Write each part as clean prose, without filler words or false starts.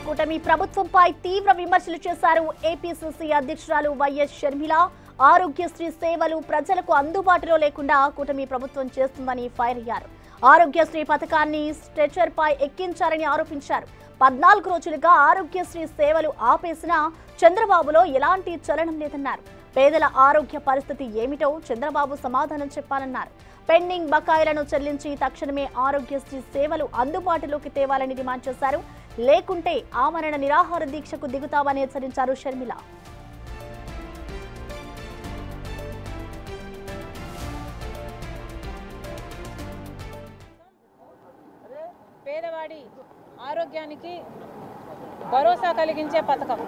కూటమి ప్రభుత్వంపై తీవ్ర విమర్శలు చేశారు ఏపీసీసీ అధ్యక్షురాలు వైఎస్ షర్మిల. ఆరోగ్యశ్రీ సేవలు ప్రజలకు అందుబాటులో లేకుండా కూటమి ప్రభుత్వం చేస్తుందని ఫైర్ అయ్యారు. ఆరోగ్యశ్రీ పథకాన్ని స్ట్రెచర్ పై ఎక్కించారని ఆరోపించారు. 14 రోజులుగా ఆరోగ్యశ్రీ సేవలు ఆపేసినా చంద్రబాబులో ఎలాంటి చలనం లేదన్నారు. పేదల ఆరోగ్య పరిస్థితి ఏమిటో చంద్రబాబు సమాధానం చెప్పాలన్నారు. పెండింగ్ బకాయిలను చెల్లించి తక్షణమే ఆరోగ్యశ్రీ సేవలు అందుబాటులోకి తేవాలని డిమాండ్ చేశారు. లేకుంటే ఆమరణ నిరాహార దీక్షకు దిగుతామని హెచ్చరించారు షర్మిల. పేదవాడి ఆరోగ్యానికి భరోసా కలిగించే పథకం.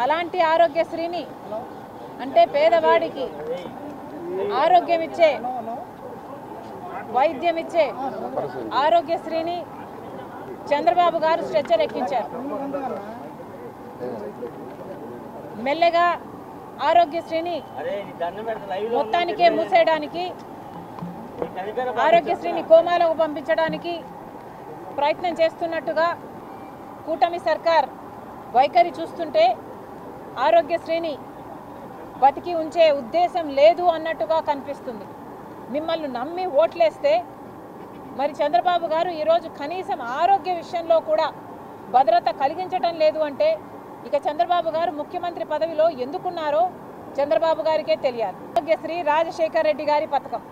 అలాంటి ఆరోగ్యశ్రీని అంటే పేదవాడికి ఆరోగ్యం ఇచ్చే వైద్యం ఇచ్చే ఆరోగ్యశ్రీని చంద్రబాబు గారు స్ట్రెచర్ ఎక్కించారు. మెల్లగా ఆరోగ్యశ్రీని మొత్తానికే మూసేయడానికి, ఆరోగ్యశ్రీని కోమాలకు పంపించడానికి ప్రయత్నం చేస్తున్నట్టుగా కూటమి సర్కార్ వైఖరి చూస్తుంటే ఆరోగ్యశ్రీని బతికి ఉంచే ఉద్దేశం లేదు అన్నట్టుగా కనిపిస్తుంది. మిమ్మల్ని నమ్మి ఓట్లేస్తే మరి చంద్రబాబు గారు ఈరోజు కనీసం ఆరోగ్య విషయంలో కూడా భద్రత కలిగించటం లేదు అంటే ఇక చంద్రబాబు గారు ముఖ్యమంత్రి పదవిలో ఎందుకున్నారో చంద్రబాబు గారికే తెలియాలి. ఆరోగ్యశ్రీ రాజశేఖర్ రెడ్డి గారి పథకం,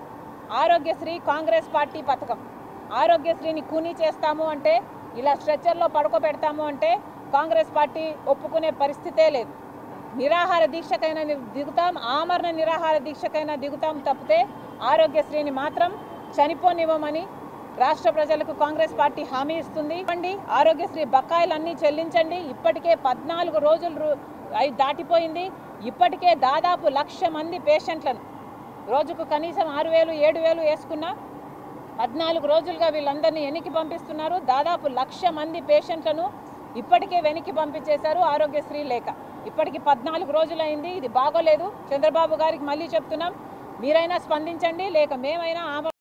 ఆరోగ్యశ్రీ కాంగ్రెస్ పార్టీ పథకం. ఆరోగ్యశ్రీని కూనీ చేస్తాము అంటే, ఇలా స్ట్రెచ్చర్లో పడుకోబెడతాము అంటే కాంగ్రెస్ పార్టీ ఒప్పుకునే పరిస్థితే లేదు. నిరాహార దీక్షకైనా దిగుతాం, ఆమరణ నిరాహార దీక్షకైనా దిగుతాం తప్పితే ఆరోగ్యశ్రీని మాత్రం చనిపోనివ్వమని రాష్ట్ర ప్రజలకు కాంగ్రెస్ పార్టీ హామీ ఇస్తుంది. ఆరోగ్యశ్రీ బకాయిలన్నీ చెల్లించండి. ఇప్పటికే 14 రోజులు దాటిపోయింది. ఇప్పటికే దాదాపు 1,00,000 మంది పేషెంట్లను రోజుకు కనీసం 6,000 7,000 వేసుకున్నా 14 రోజులుగా వీళ్ళందరినీ వెనక్కి పంపిస్తున్నారు. దాదాపు 1,00,000 మంది పేషెంట్లను ఇప్పటికే వెనక్కి పంపించేశారు ఆరోగ్యశ్రీ లేక. ఇప్పటికి 14 రోజులైంది. ఇది బాగోలేదు. చంద్రబాబు గారికి మళ్ళీ చెప్తున్నాం, మీరైనా స్పందించండి, లేక మేమైనా